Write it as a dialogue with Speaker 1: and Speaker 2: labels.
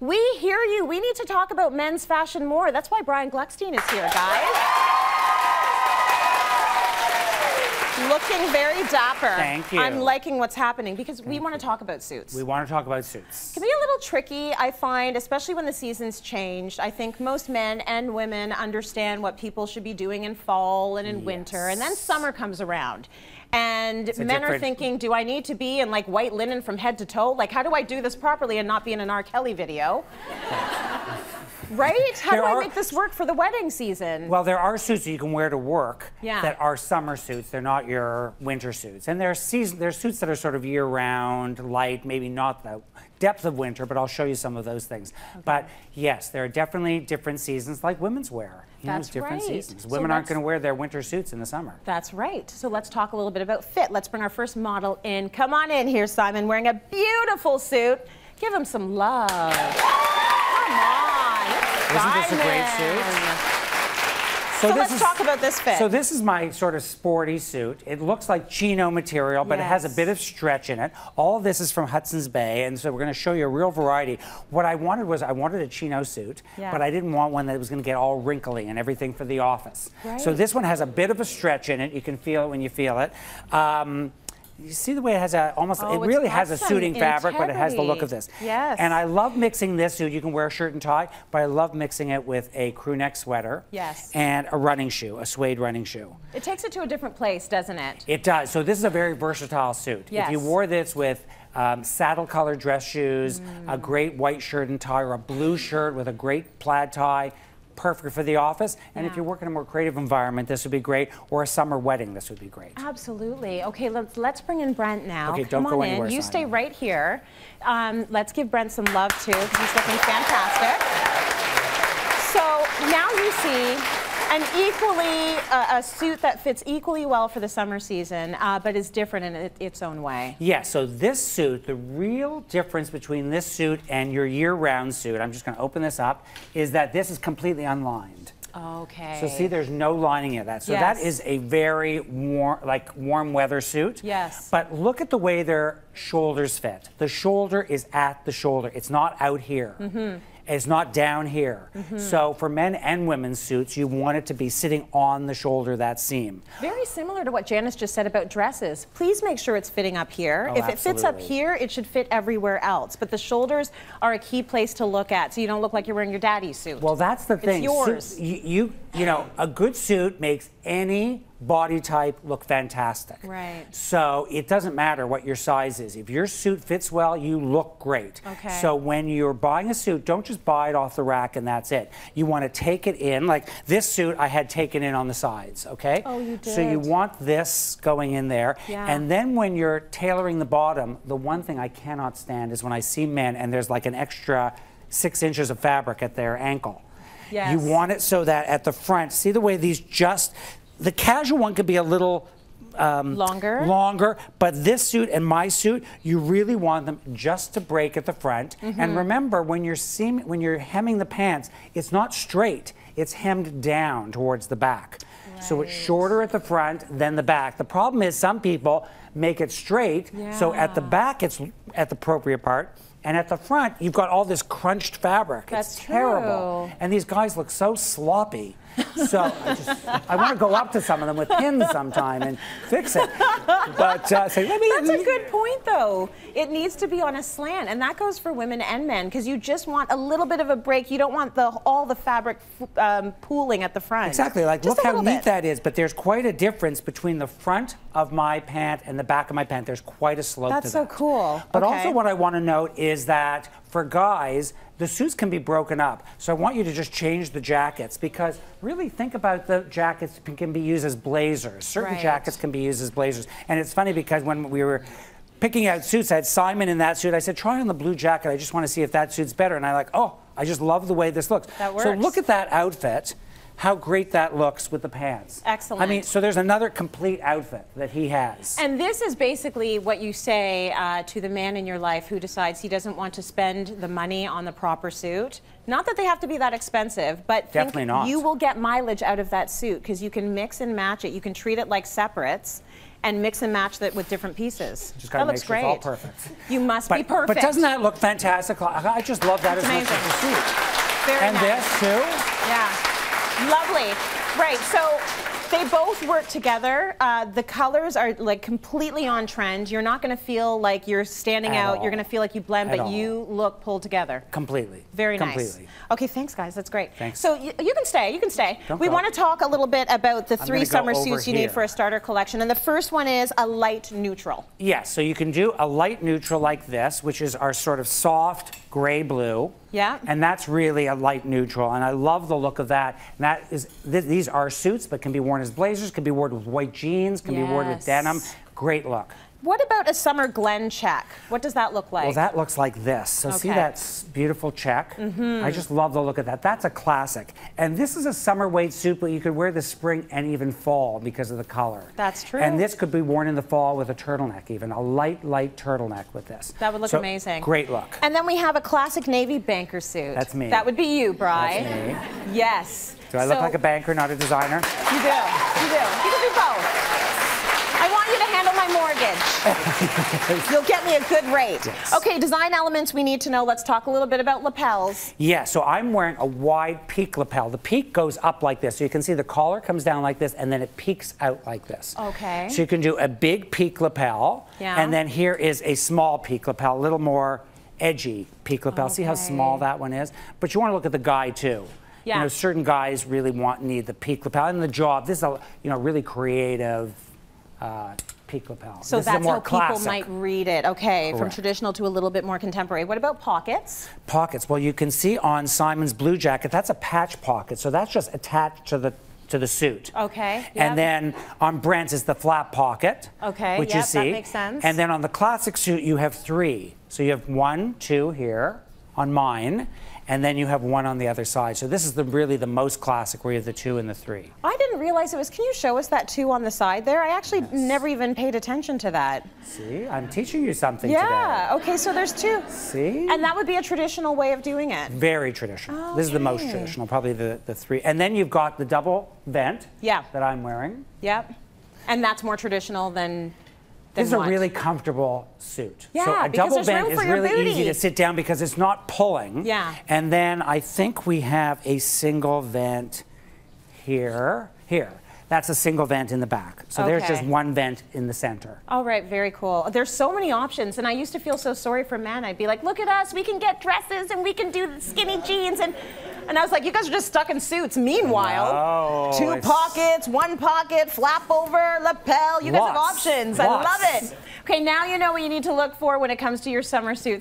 Speaker 1: We hear you. We need to talk about men's fashion more. That's why Brian Gluckstein is here, guys. Looking very dapper.
Speaker 2: Thank you.
Speaker 1: I'm liking what's happening because we want to talk about suits.
Speaker 2: We want to talk about suits.
Speaker 1: It can be a little tricky, I find, especially when the seasons changed. I think most men and women understand what people should be doing in fall and in winter, and then summer comes around. And men are thinking, do I need to be in like white linen from head to toe? Like, how do I do this properly and not be in an R. Kelly video? Right? How do I make this work for the wedding season?
Speaker 2: Well, there are suits that you can wear to work
Speaker 1: that
Speaker 2: are summer suits. They're not your winter suits. And there's suits that are sort of year-round, light, maybe not the depth of winter, but I'll show you some of those things. Okay. But yes, there are definitely different seasons like women's wear.
Speaker 1: That's
Speaker 2: different
Speaker 1: right.
Speaker 2: seasons. Women aren't going to wear their winter suits in the summer.
Speaker 1: That's right. So let's talk a little bit about fit. Let's bring our first model in. Come on in here, Simon, wearing a beautiful suit. Give him some love. Come on.
Speaker 2: Isn't this a great suit?
Speaker 1: So let's talk about this fit.
Speaker 2: So this is my sort of sporty suit. It looks like Chino material, but it has a bit of stretch in it. All this is from Hudson's Bay, and so we're going to show you a real variety. What I wanted was I wanted a Chino suit, but I didn't want one that was going to get all wrinkly and everything for the office. Right. So this one has a bit of a stretch in it. You can feel it when you feel it. You see the way it has a almost, it really has a suiting fabric, but it has the look of this.
Speaker 1: Yes.
Speaker 2: And I love mixing this suit. You can wear a shirt and tie, but I love mixing it with a crew neck sweater.
Speaker 1: Yes.
Speaker 2: And a running shoe, a suede running shoe.
Speaker 1: It takes it to a different place, doesn't it?
Speaker 2: It does. So this is a very versatile suit.
Speaker 1: Yes.
Speaker 2: If you wore this with saddle colored dress shoes, a great white shirt and tie, or a blue shirt with a great plaid tie, perfect for the office. And if you're working in a more creative environment, this would be great. Or a summer wedding, this would be great.
Speaker 1: Absolutely. Okay, let's bring in Brent now.
Speaker 2: Okay, don't go anywhere,
Speaker 1: You
Speaker 2: Simon.
Speaker 1: stay right here. Let's give Brent some love too, because he's looking fantastic. So now you see a suit that fits equally well for the summer season, but is different in its own way.
Speaker 2: Yeah, so this suit, the real difference between this suit and your year-round suit, I'm just going to open this up, is that this is completely unlined.
Speaker 1: Okay.
Speaker 2: So see, there's no lining in that. So that is a very warm weather suit.
Speaker 1: Yes.
Speaker 2: But look at the way their shoulders fit. The shoulder is at the shoulder. It's not out here. It's not down here. So for men and women's suits, you want it to be sitting on the shoulder, that seam.
Speaker 1: Very similar to what Janice just said about dresses. Please make sure it's fitting up here. If it fits up here, it should fit everywhere else. But the shoulders are a key place to look at, so you don't look like you're wearing your daddy's suit.
Speaker 2: Well, that's the thing.
Speaker 1: It's yours.
Speaker 2: So, you know, a good suit makes any body type look fantastic.
Speaker 1: Right.
Speaker 2: So it doesn't matter what your size is. If your suit fits well, you look great.
Speaker 1: Okay.
Speaker 2: So when you're buying a suit, don't just buy it off the rack and that's it. You want to take it in. Like this suit I had taken in on the sides, okay?
Speaker 1: Oh, you did.
Speaker 2: So you want this going in there.
Speaker 1: Yeah.
Speaker 2: And then when you're tailoring the bottom, the one thing I cannot stand is when I see men and there's like an extra 6 inches of fabric at their ankle.
Speaker 1: Yes.
Speaker 2: You want it so that at the front, see the way these the casual one could be a little longer, but this suit and my suit, you really want them just to break at the front. And remember, when you're hemming the pants, it's not straight, it's hemmed down towards the back. Right. So it's shorter at the front than the back. The problem is some people make it straight, so at the back it's at the appropriate part. And at the front, you've got all this crunched fabric.
Speaker 1: That's
Speaker 2: it's terrible.
Speaker 1: True.
Speaker 2: And these guys look so sloppy. So I want to go up to some of them with pins sometime and fix it. But say,
Speaker 1: that's a good point, though. It needs to be on a slant, and that goes for women and men, because you just want a little bit of a break. You don't want all the fabric pooling at the front.
Speaker 2: Exactly. Like, look how neat that is. But there's quite a difference between the front of my pant and the back of my pant. There's quite a slope to that.
Speaker 1: That's so cool.
Speaker 2: But also what I want to note is that for guys, the suits can be broken up. So I want you to just change the jackets, because really think about the jackets can be used as blazers. Certain jackets can be used as blazers. And it's funny because when we were picking out suits, I had Simon in that suit. I said, try on the blue jacket. I just want to see if that suit's better. And I'm like, oh, I just love the way this looks.
Speaker 1: That works.
Speaker 2: So look at that outfit. how great that looks with the pants.
Speaker 1: Excellent.
Speaker 2: I mean, so there's another complete outfit that he has.
Speaker 1: And this is basically what you say to the man in your life who decides he doesn't want to spend the money on the proper suit. Not that they have to be that expensive, but
Speaker 2: definitely not.
Speaker 1: You will get mileage out of that suit because you can mix and match it. You can treat it like separates and mix and match that with different pieces.
Speaker 2: Just gotta make sure it's all perfect.
Speaker 1: You must be perfect.
Speaker 2: But doesn't that look fantastic? I just love that as much as the suit.
Speaker 1: Very nice.
Speaker 2: This too?
Speaker 1: Yeah. Lovely. Right, so they both work together. The colors are like completely on trend. You're not going to feel like you're standing out. You're going to feel like you blend, but you look pulled together.
Speaker 2: Completely.
Speaker 1: Very nice.
Speaker 2: Completely.
Speaker 1: Okay, thanks guys. That's great.
Speaker 2: Thanks.
Speaker 1: So you can stay. You can stay. We want to talk a little bit about the 3 summer suits you need for a starter collection. And the first one is a light neutral. Yes,
Speaker 2: so you can do a light neutral like this, which is our sort of soft gray blue.
Speaker 1: Yeah.
Speaker 2: And that's really a light neutral, and I love the look of that. And that is, these are suits, but can be worn as blazers, can be worn with white jeans, can be worn with denim. Great look.
Speaker 1: What about a summer Glen check? What does that look like?
Speaker 2: Well, that looks like this. So see that beautiful check? I just love the look of that. That's a classic. And this is a summer weight suit, but you could wear this spring and even fall because of the color.
Speaker 1: That's true.
Speaker 2: And this could be worn in the fall with a turtleneck even, a light turtleneck with this.
Speaker 1: That would look amazing.
Speaker 2: Great look.
Speaker 1: And then we have a classic navy banker suit.
Speaker 2: That's me.
Speaker 1: That would be you, Bri.
Speaker 2: That's me.
Speaker 1: Yes.
Speaker 2: Do I look like a banker, not a designer?
Speaker 1: You do. You do. You can do both. I want you to handle my mortgage. You'll get me a good rate.
Speaker 2: Yes.
Speaker 1: Okay, design elements we need to know. Let's talk a little bit about lapels.
Speaker 2: Yeah, so I'm wearing a wide peak lapel. The peak goes up like this. So you can see the collar comes down like this, and then it peaks out like this.
Speaker 1: Okay.
Speaker 2: So you can do a big peak lapel, and then here is a small peak lapel, a little more edgy peak lapel. See how small that one is? But you want to look at the guy too.
Speaker 1: Yeah.
Speaker 2: You know, certain guys really need the peak lapel. And the job, this is a really creative peak lapel.
Speaker 1: So that's how people might read it. Okay, from traditional to a little bit more contemporary. What about pockets?
Speaker 2: Pockets. Well, you can see on Simon's blue jacket, that's a patch pocket. So that's just attached to the suit.
Speaker 1: Okay.
Speaker 2: And then on Brent's is the flap pocket.
Speaker 1: Okay.
Speaker 2: Which you see.
Speaker 1: That makes sense.
Speaker 2: And then on the classic suit, you have 3. So you have 1, 2 here on mine. And then you have 1 on the other side. So this is really the most classic, where you have the 2 and the 3.
Speaker 1: I didn't realize it was. Can you show us that 2 on the side there? I actually never even paid attention to that.
Speaker 2: See, I'm teaching you something today.
Speaker 1: Yeah. Okay, so there's 2.
Speaker 2: See?
Speaker 1: And that would be a traditional way of doing it.
Speaker 2: Very traditional. This is the most traditional, probably the 3. And then you've got the double vent. That I'm wearing.
Speaker 1: Yep. And that's more traditional than.
Speaker 2: This is a really comfortable suit.
Speaker 1: Yeah,
Speaker 2: so a double vent is really
Speaker 1: booty.
Speaker 2: easy to sit down because it's not pulling.
Speaker 1: Yeah.
Speaker 2: And then I think we have a single vent here. Here. That's a single vent in the back. So there's just 1 vent in the center.
Speaker 1: All right, very cool. There's so many options, and I used to feel so sorry for men. I'd be like, look at us, we can get dresses and we can do skinny jeans, and I was like, you guys are just stuck in suits. Meanwhile, 2 pockets, 1 pocket, flap over, lapel. You guys have options. I love it. Okay, now you know what you need to look for when it comes to your summer suit.